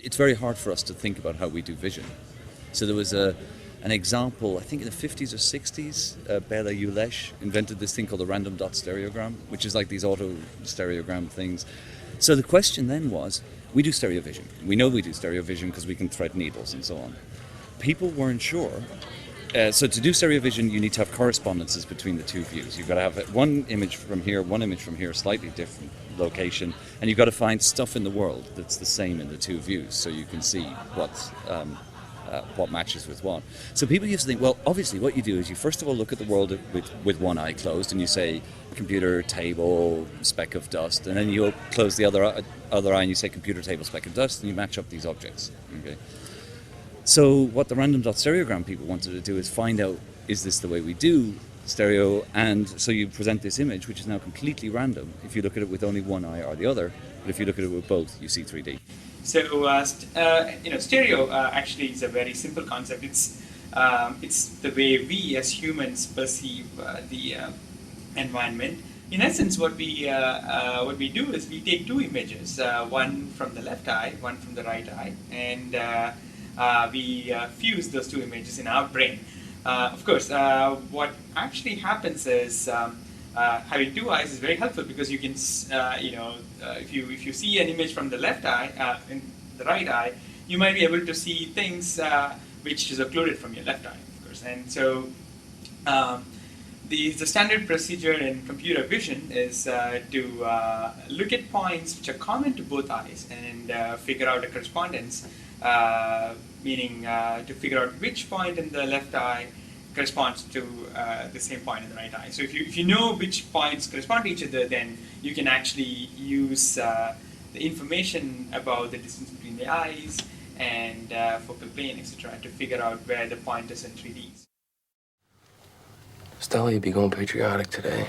it's very hard for us to think about how we do vision. So there was an example, I think in the 50s or 60s, Bela Ulesh invented this thing called the random dot stereogram, which is like these auto stereogram things. So the question then was, we do stereo vision. We know we do stereo vision because we can thread needles and so on. People weren't sure. So to do stereo vision, you need to have correspondences between the two views. You've got to have one image from here, one image from here, slightly different location, and you've got to find stuff in the world that's the same in the two views, so you can see what matches with what. So people used to think, well, obviously what you do is you first of all look at the world with one eye closed, and you say computer, table, speck of dust, and then you close the other eye and you say computer, table, speck of dust, and you match up these objects. Okay. So what the random dot stereogram people wanted to do is find out, is this the way we do stereo? And so you present this image, which is now completely random if you look at it with only one eye or the other, but if you look at it with both, you see 3D. So stereo actually is a very simple concept. It's the way we as humans perceive the environment. In essence, what we do is we take two images, one from the left eye, one from the right eye, and we fuse those two images in our brain. Of course, what actually happens is having two eyes is very helpful because you can, if you see an image from the left eye, in the right eye, you might be able to see things which is occluded from your left eye, of course. And so the standard procedure in computer vision is to look at points which are common to both eyes and figure out a correspondence, meaning to figure out which point in the left eye corresponds to the same point in the right eye. So if you know which points correspond to each other, then you can actually use the information about the distance between the eyes and focal plane, etc., to figure out where the point is in 3D. Stella, you'd be going patriotic today.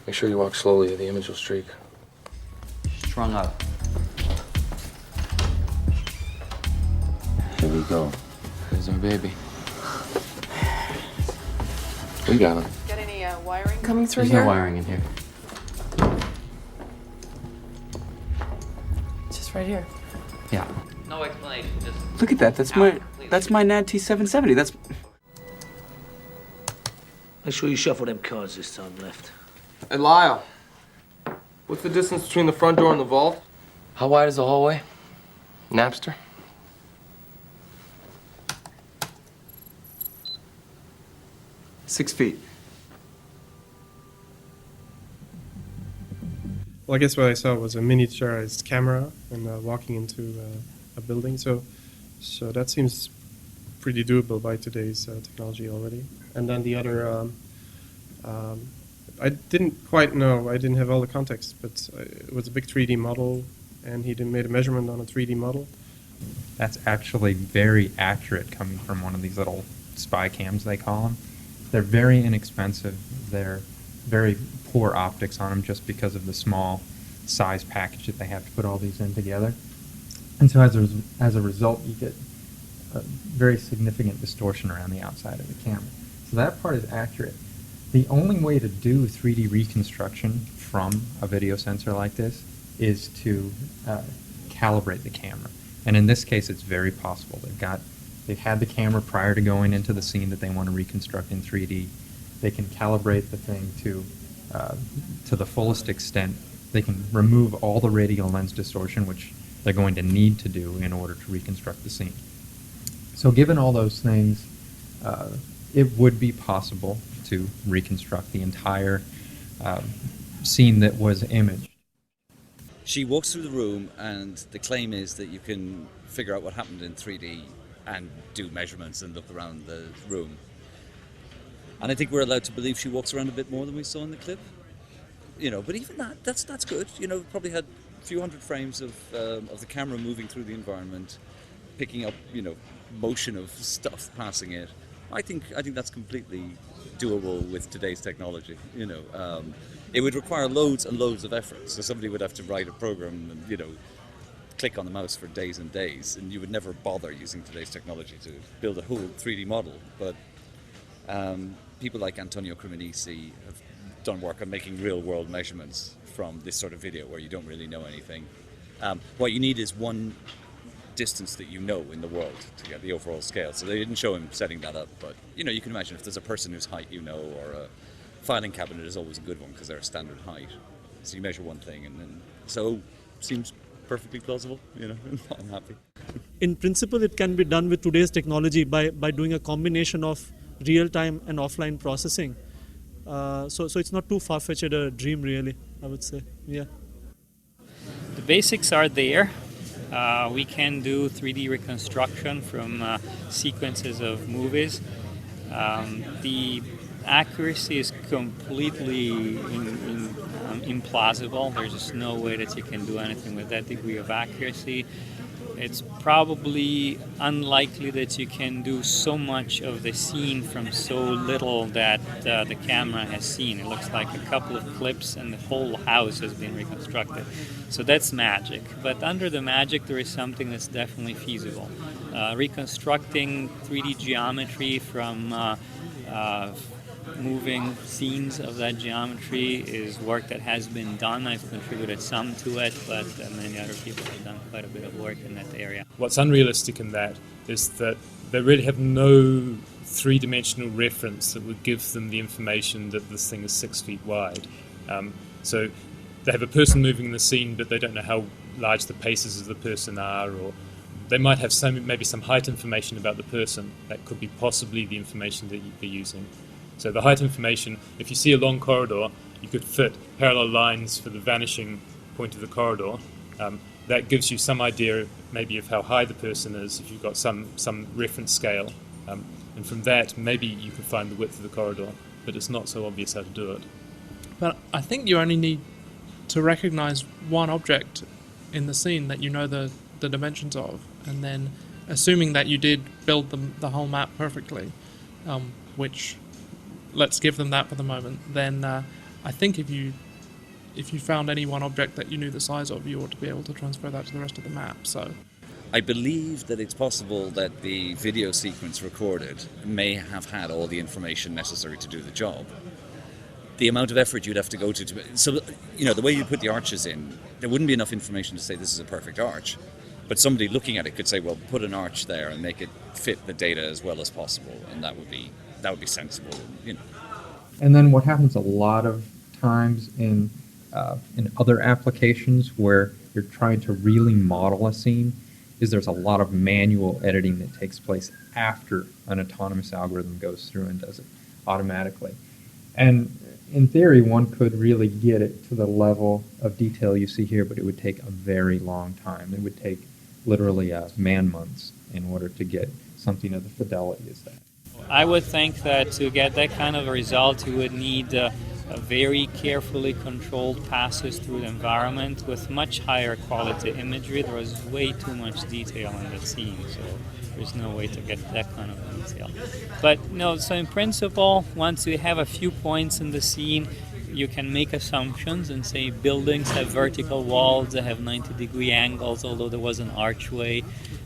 Make sure you walk slowly or the image will streak. Strung up. Here we go. There's our baby. We got him. Got any wiring coming through There's here? no wiring in here. Just right here. Yeah. No explanation, just... Look at that. That's my NAD T770. That's... Make sure you shuffle them cards this time, left. Hey, Lyle. What's the distance between the front door and the vault? How wide is the hallway? Napster? $6 feet. Well, I guess what I saw was a miniaturized camera and walking into a building. So that seems pretty doable by today's technology already. And then the other, I didn't quite know. I didn't have all the context, but it was a big 3D model, and he made a measurement on a 3D model. That's actually very accurate coming from one of these little spy cams, they call them. They're very inexpensive. They're very poor optics on them just because of the small size package that they have to put all these in together. And so as a result, you get a very significant distortion around the outside of the camera. So that part is accurate. The only way to do 3D reconstruction from a video sensor like this is to calibrate the camera. And in this case, it's very possible. They've had the camera prior to going into the scene that they want to reconstruct in 3D. They can calibrate the thing to the fullest extent. They can remove all the radial lens distortion, which they're going to need to do in order to reconstruct the scene. So given all those things, it would be possible to reconstruct the entire scene that was imaged. She walks through the room, and the claim is that you can figure out what happened in 3D and do measurements and look around the room. And I think we're allowed to believe she walks around a bit more than we saw in the clip. But even that's good. Probably had a few hundred frames of the camera moving through the environment, picking up, motion of stuff passing it. I think that's completely doable with today's technology. It would require loads and loads of effort. So somebody would have to write a program and click on the mouse for days and days, and you would never bother using today's technology to build a whole 3D model. But people like Antonio Cremonesi have done work on making real-world measurements from this sort of video where you don't really know anything. What you need is one distance that you know in the world to get the overall scale. So they didn't show him setting that up, but you know, you can imagine if there's a person whose height you know, or a filing cabinet is always a good one because they're a standard height. So you measure one thing, and then so seems perfectly plausible. You know, I'm happy. In principle, it can be done with today's technology by doing a combination of real-time and offline processing. So it's not too far-fetched a dream, really, I would say. Yeah. The basics are there. We can do 3D reconstruction from sequences of movies. The accuracy is completely implausible. There's just no way that you can do anything with that degree of accuracy. It's probably unlikely that you can do so much of the scene from so little that the camera has seen. It looks like a couple of clips and the whole house has been reconstructed. So that's magic. But under the magic, there is something that's definitely feasible. Reconstructing 3D geometry from moving scenes of that geometry is work that has been done. I've contributed some to it, but many other people have done quite a bit of work in that area. What's unrealistic in that is that they really have no three-dimensional reference that would give them the information that this thing is 6 feet wide. So they have a person moving in the scene, but they don't know how large the paces of the person are, or they might have maybe some height information about the person. That could be possibly the information that they're using. So the height information, if you see a long corridor, you could fit parallel lines for the vanishing point of the corridor. That gives you some idea maybe of how high the person is if you've got some reference scale. And from that, maybe you can find the width of the corridor, but it's not so obvious how to do it. But I think you only need to recognize one object in the scene that you know the dimensions of, and then assuming that you did build the whole map perfectly, which let's give them that for the moment, then I think if you found any one object that you knew the size of, you ought to be able to transfer that to the rest of the map. So I believe that it's possible that the video sequence recorded may have had all the information necessary to do the job. The amount of effort you'd have to go to so, you know, the way you put the arches in, there wouldn't be enough information to say this is a perfect arch. But somebody looking at it could say, well, put an arch there and make it fit the data as well as possible, and that would be sensible, you know. And then what happens a lot of times in other applications where you're trying to really model a scene is there's a lot of manual editing that takes place after an autonomous algorithm goes through and does it automatically. And in theory, one could really get it to the level of detail you see here, but it would take a very long time. It would take literally man-months in order to get something of the fidelity as that. I would think that to get that kind of a result, you would need a very carefully controlled passes through the environment with much higher quality imagery. There was way too much detail in that scene, so there's no way to get that kind of detail. But no, so in principle, once you have a few points in the scene, you can make assumptions and say buildings have vertical walls, they have 90-degree angles, although there was an archway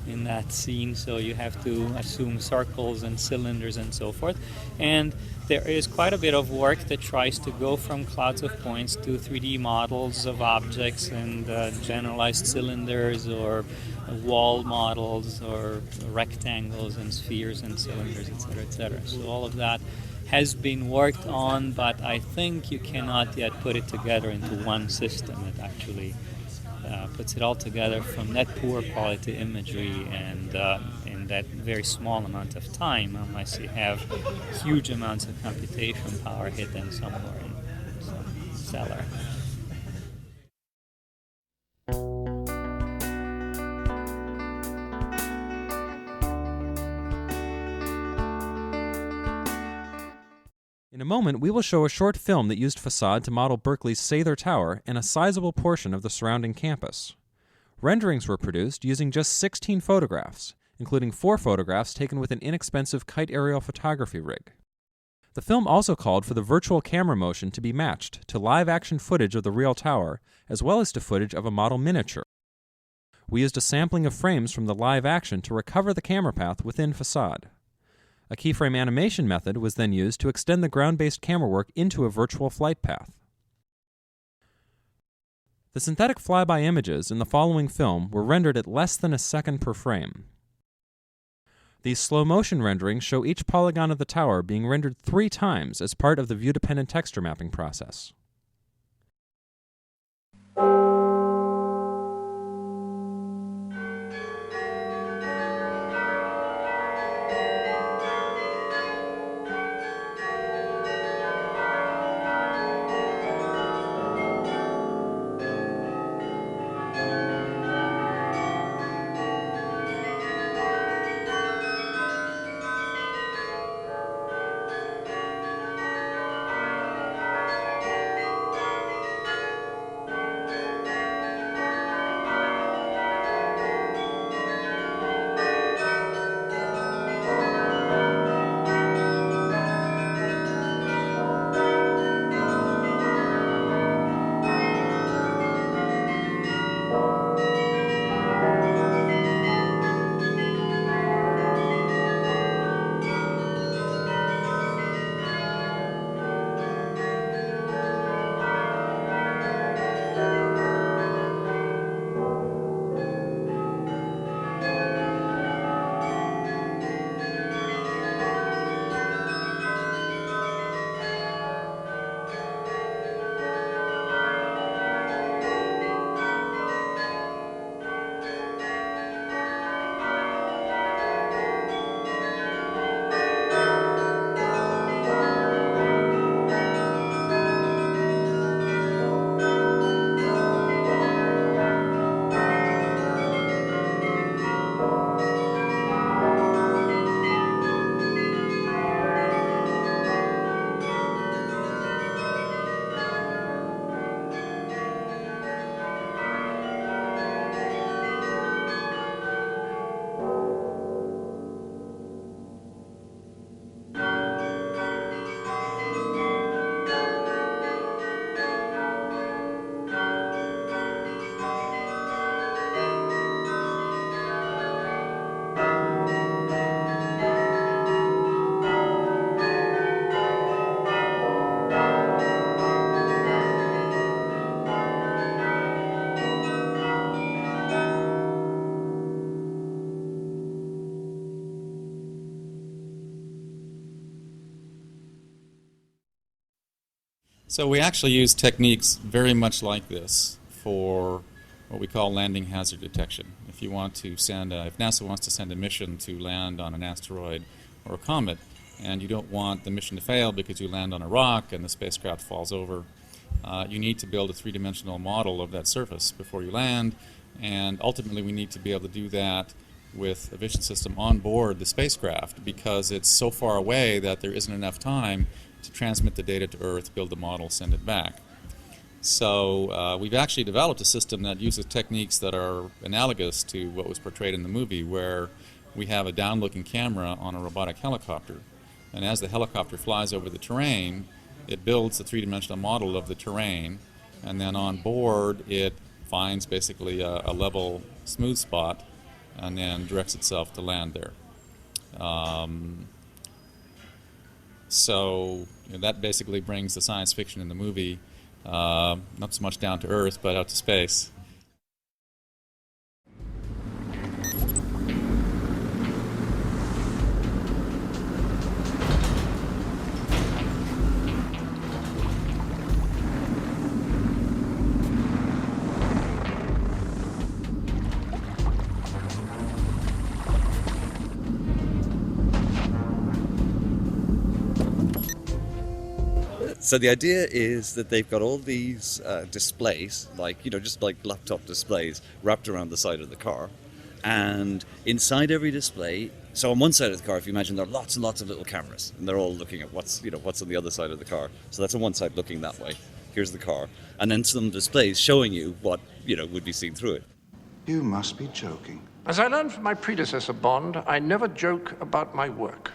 in that scene, so you have to assume circles and cylinders and so forth. And there is quite a bit of work that tries to go from clouds of points to 3D models of objects and generalized cylinders or wall models or rectangles and spheres and cylinders, etc., etc. So all of that has been worked on, but I think you cannot yet put it together into one system that actually puts it all together from that poor quality imagery and in that very small amount of time, unless you have huge amounts of computation power hidden somewhere in some cellar. In a moment, we will show a short film that used facade to model Berkeley's Sather Tower and a sizable portion of the surrounding campus. Renderings were produced using just 16 photographs, including 4 photographs taken with an inexpensive kite aerial photography rig. The film also called for the virtual camera motion to be matched to live-action footage of the real tower, as well as to footage of a model miniature. We used a sampling of frames from the live action to recover the camera path within facade. A keyframe animation method was then used to extend the ground-based camera work into a virtual flight path. The synthetic flyby images in the following film were rendered at less than a second per frame. These slow-motion renderings show each polygon of the tower being rendered 3 times as part of the view-dependent texture mapping process. So we actually use techniques very much like this for what we call landing hazard detection. If NASA wants to send a mission to land on an asteroid or a comet, and you don't want the mission to fail because you land on a rock and the spacecraft falls over, you need to build a three-dimensional model of that surface before you land, and ultimately we need to be able to do that with a vision system on board the spacecraft because it's so far away that there isn't enough time to transmit the data to Earth, build the model, send it back. So we've actually developed a system that uses techniques that are analogous to what was portrayed in the movie, where we have a down-looking camera on a robotic helicopter. And as the helicopter flies over the terrain, it builds a three-dimensional model of the terrain, and then on board it finds basically a level, smooth spot, and then directs itself to land there. So that basically brings the science fiction in the movie not so much down to Earth, but out to space. So the idea is that they've got all these displays, just like laptop displays, wrapped around the side of the car. And inside every display, so on one side of the car, if you imagine, there are lots and lots of little cameras, and they're all looking at what's on the other side of the car. So that's on one side looking that way. Here's the car. And then some displays showing you what, would be seen through it. You must be joking. As I learned from my predecessor, Bond, I never joke about my work.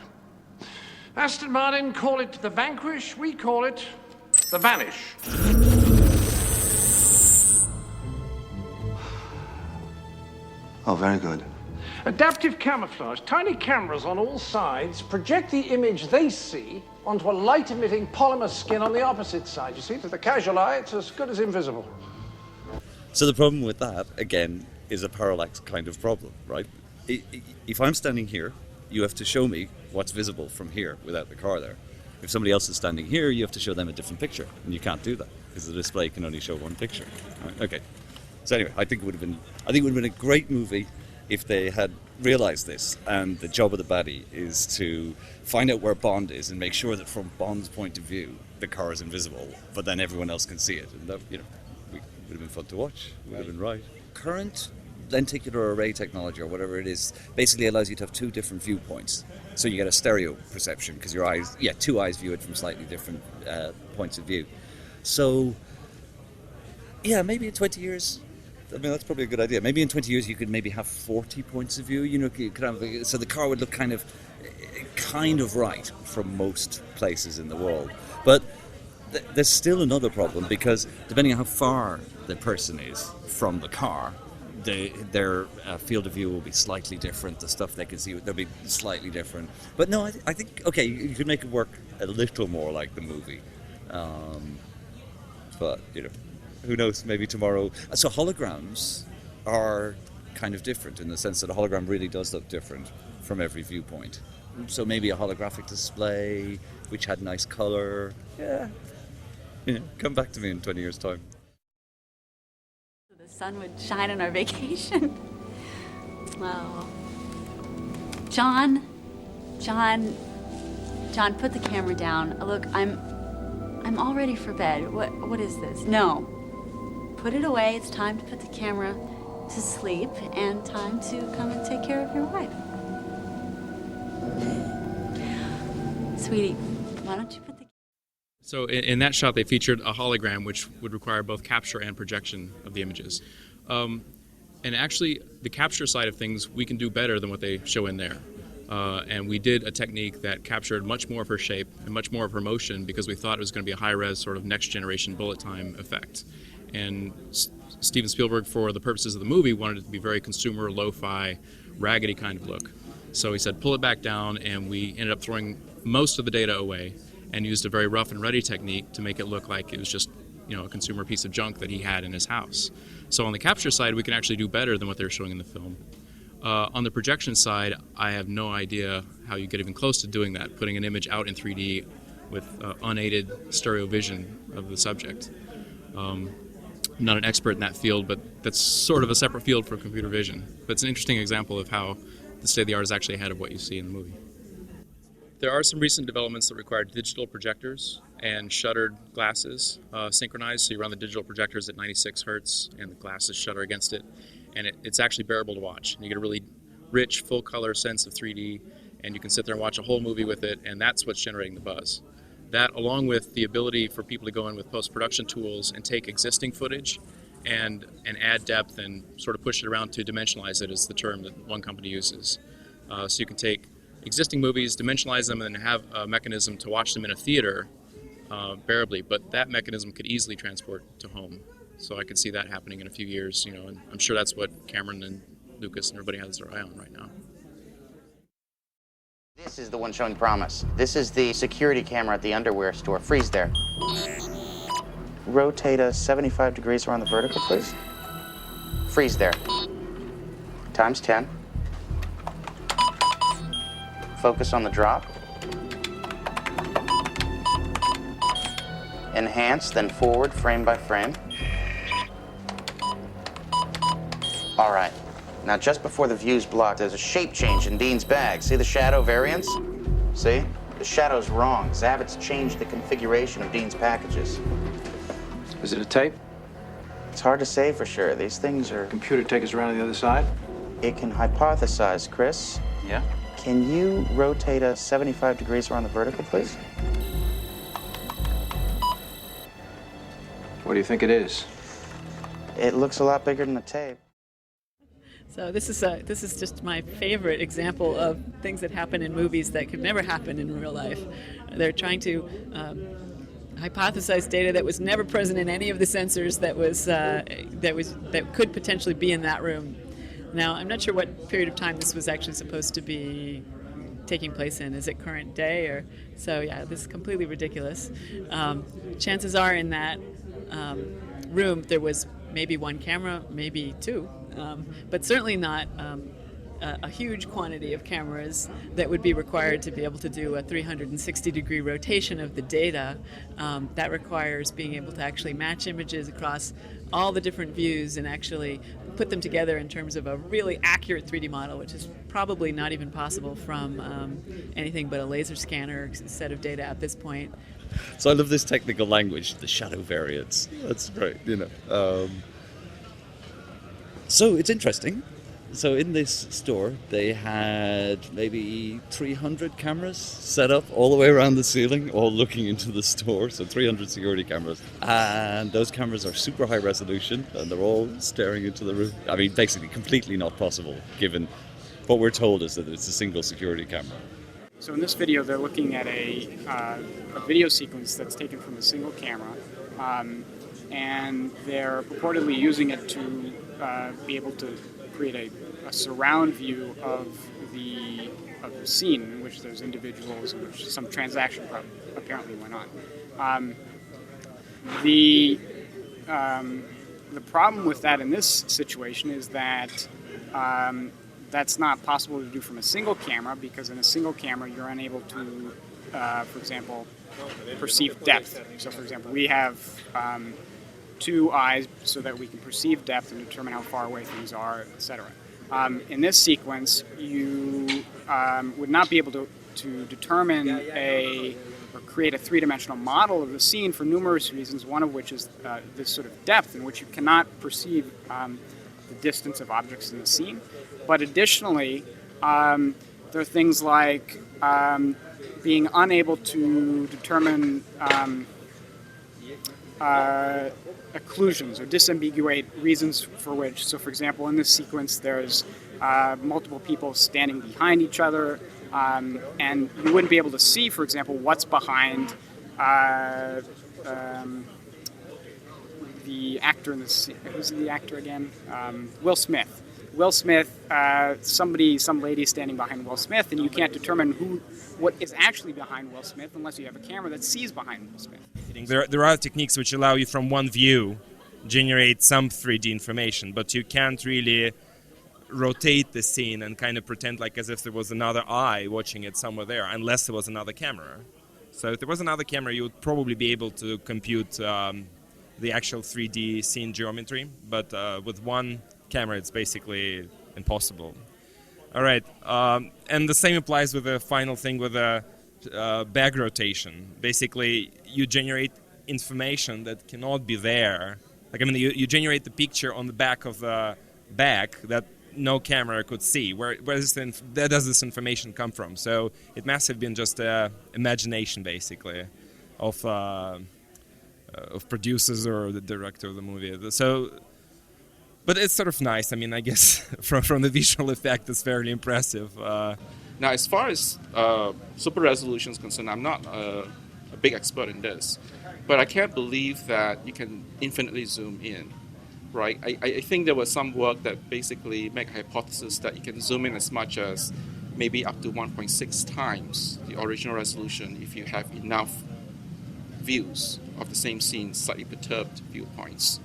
Aston Martin call it the Vanquish, we call it the Vanish. Oh, very good. Adaptive camouflage. Tiny cameras on all sides project the image they see onto a light-emitting polymer skin on the opposite side. You see, to the casual eye, it's as good as invisible. So the problem with that, again, is a parallax kind of problem, right? If I'm standing here, you have to show me what's visible from here without the car there. If somebody else is standing here, you have to show them a different picture, and you can't do that because the display can only show one picture. Right? Okay. So anyway, I think it would have been a great movie if they had realized this, and the job of the baddie is to find out where Bond is and make sure that from Bond's point of view the car is invisible, but then everyone else can see it, and that, would have been fun to watch. Would have been right. Current lenticular array technology, or whatever it is, basically allows you to have two different viewpoints, so you get a stereo perception because your eyes, two eyes view it from slightly different points of view. So maybe in 20 years. I mean, that's probably a good idea. Maybe in 20 years you could maybe have 40 points of view. You could have, so the car would look kind of right from most places in the world. But there's still another problem, because depending on how far the person is from the car, their field of view will be slightly different. The stuff they can see, they'll be slightly different. But no, I think, okay, you could make it work a little more like the movie. But, who knows, maybe tomorrow. So holograms are kind of different in the sense that a hologram really does look different from every viewpoint. So maybe a holographic display which had nice color. Come back to me in 20 years' time. The sun would shine on our vacation. Oh. John, put the camera down. Look, I'm all ready for bed. What is this? No. Put it away. It's time to put the camera to sleep and time to come and take care of your wife. Sweetie, why don't you put the... So in that shot, they featured a hologram, which would require both capture and projection of the images. And actually, the capture side of things, we can do better than what they show in there. And we did a technique that captured much more of her shape and much more of her motion, because we thought it was going to be a high-res sort of next-generation bullet time effect. And Steven Spielberg, for the purposes of the movie, wanted it to be very consumer, lo-fi, raggedy kind of look. So he said, pull it back down, and we ended up throwing most of the data away and used a very rough and ready technique to make it look like it was just, a consumer piece of junk that he had in his house. So on the capture side, we can actually do better than what they were showing in the film. On the projection side, I have no idea how you get even close to doing that, putting an image out in 3D with unaided stereo vision of the subject. I'm not an expert in that field, but that's sort of a separate field for computer vision. But it's an interesting example of how the state-of-the-art is actually ahead of what you see in the movie. There are some recent developments that require digital projectors and shuttered glasses synchronized, so you run the digital projectors at 96 hertz and the glasses shutter against it, and it's actually bearable to watch. And you get a really rich, full-color sense of 3D, and you can sit there and watch a whole movie with it, and that's what's generating the buzz. That, along with the ability for people to go in with post-production tools and take existing footage and add depth and sort of push it around to dimensionalize it, is the term that one company uses. So you can take existing movies, dimensionalize them, and have a mechanism to watch them in a theater bearably, but that mechanism could easily transport to home. So I could see that happening in a few years, and I'm sure that's what Cameron and Lucas and everybody has their eye on right now. This is the one showing promise. This is the security camera at the underwear store. Freeze there. Rotate us 75 degrees around the vertical, please. Freeze there. Times 10. Focus on the drop. Enhance, then forward, frame by frame. All right. Now, just before the view's blocked, there's a shape change in Dean's bag. See the shadow variance? See? The shadow's wrong. Zavit's changed the configuration of Dean's packages. Is it a tape? It's hard to say for sure. These things are... Computer take us around to the other side? It can hypothesize, Chris. Yeah? Can you rotate us 75 degrees around the vertical, please? What do you think it is? It looks a lot bigger than the tape. So this is just my favorite example of things that happen in movies that could never happen in real life. They're trying to hypothesize data that was never present in any of the sensors that could potentially be in that room. Now, I'm not sure what period of time this was actually supposed to be taking place in. Is it current day? Or so, yeah, this is completely ridiculous. Chances are in that room there was maybe one camera, maybe two, but certainly not a huge quantity of cameras that would be required to be able to do a 360-degree rotation of the data. That requires being able to actually match images across all the different views and actually put them together in terms of a really accurate 3D model, which is probably not even possible from anything but a laser scanner set of data at this point. So I love this technical language, the shadow variance. That's great, So it's interesting. So in this store, they had maybe 300 cameras set up all the way around the ceiling, all looking into the store. So 300 security cameras. And those cameras are super high resolution, and they're all staring into the room. I mean, basically completely not possible, given what we're told is that it's a single security camera. So in this video, they're looking at a video sequence that's taken from a single camera, and they're purportedly using it to be able to create a surround view of the scene in which there's individuals in which some transaction apparently went on. The problem with that in this situation is that that's not possible to do from a single camera, because in a single camera you're unable to, for example, perceive depth. So, for example, we have two eyes so that we can perceive depth and determine how far away things are, etc. In this sequence, you would not be able to determine or create a three-dimensional model of the scene for numerous reasons, one of which is this sort of depth in which you cannot perceive the distance of objects in the scene. But additionally, there are things like being unable to determine occlusions or disambiguate reasons for which. So, for example, in this sequence, there's multiple people standing behind each other, and you wouldn't be able to see, for example, what's behind the actor in this. Who's the actor again? Will Smith. Will Smith, some lady standing behind Will Smith, and you can't determine what is actually behind Will Smith unless you have a camera that sees behind Will Smith. There are techniques which allow you from one view generate some 3D information, but you can't really rotate the scene and kind of pretend like as if there was another eye watching it somewhere there, unless there was another camera. So if there was another camera, you would probably be able to compute the actual 3D scene geometry, but with one camera it's basically impossible. All right, and the same applies with the final thing with the bag rotation. Basically, you generate information that cannot be there. Like, I mean, you generate the picture on the back of the bag that no camera could see. Where does this information come from? So it must have been just imagination, basically, of producers or the director of the movie. So, but it's sort of nice. I mean, I guess from the visual effect, it's fairly impressive. Now, as far as super resolution is concerned, I'm not a big expert in this, but I can't believe that you can infinitely zoom in, right? I think there was some work that basically make a hypothesis that you can zoom in as much as maybe up to 1.6 times the original resolution if you have enough views of the same scene, slightly perturbed viewpoints,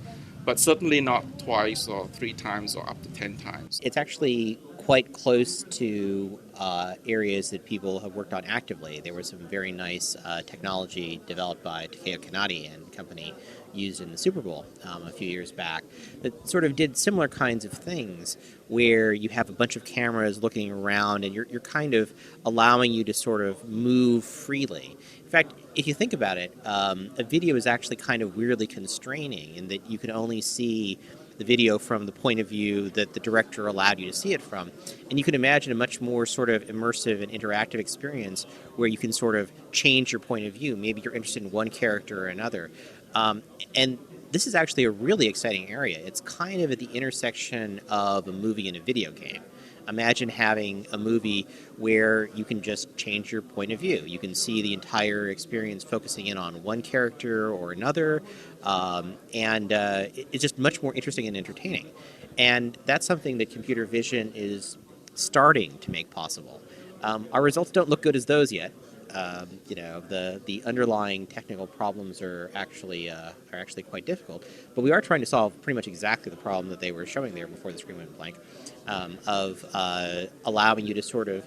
but certainly not twice or 3 times or up to 10 times. It's actually quite close to areas that people have worked on actively. There was some very nice technology developed by Takeo Kanade and company used in the Super Bowl a few years back that sort of did similar kinds of things where you have a bunch of cameras looking around and you're kind of allowing you to sort of move freely. In fact, if you think about it, a video is actually kind of weirdly constraining in that you can only see the video from the point of view that the director allowed you to see it from. And you can imagine a much more sort of immersive and interactive experience where you can sort of change your point of view. Maybe you're interested in one character or another. And this is actually a really exciting area. It's kind of at the intersection of a movie and a video game. Imagine having a movie where you can just change your point of view. You can see the entire experience focusing in on one character or another, and it's just much more interesting and entertaining. And that's something that computer vision is starting to make possible. Our results don't look good as those yet. The underlying technical problems are actually quite difficult. But we are trying to solve pretty much exactly the problem that they were showing there before the screen went blank, of allowing you to sort of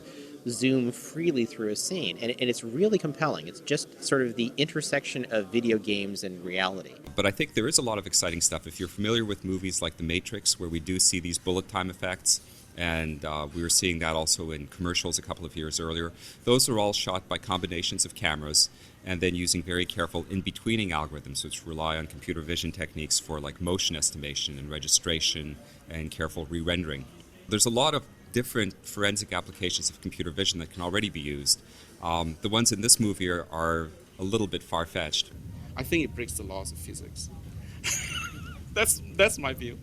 zoom freely through a scene. And it's really compelling. It's just sort of the intersection of video games and reality. But I think there is a lot of exciting stuff. If you're familiar with movies like The Matrix, where we do see these bullet time effects, and we were seeing that also in commercials a couple of years earlier, those are all shot by combinations of cameras and then using very careful in-betweening algorithms, which rely on computer vision techniques for like motion estimation and registration and careful re-rendering. There's a lot of different forensic applications of computer vision that can already be used. The ones in this movie are a little bit far-fetched. I think it breaks the laws of physics. That's my view.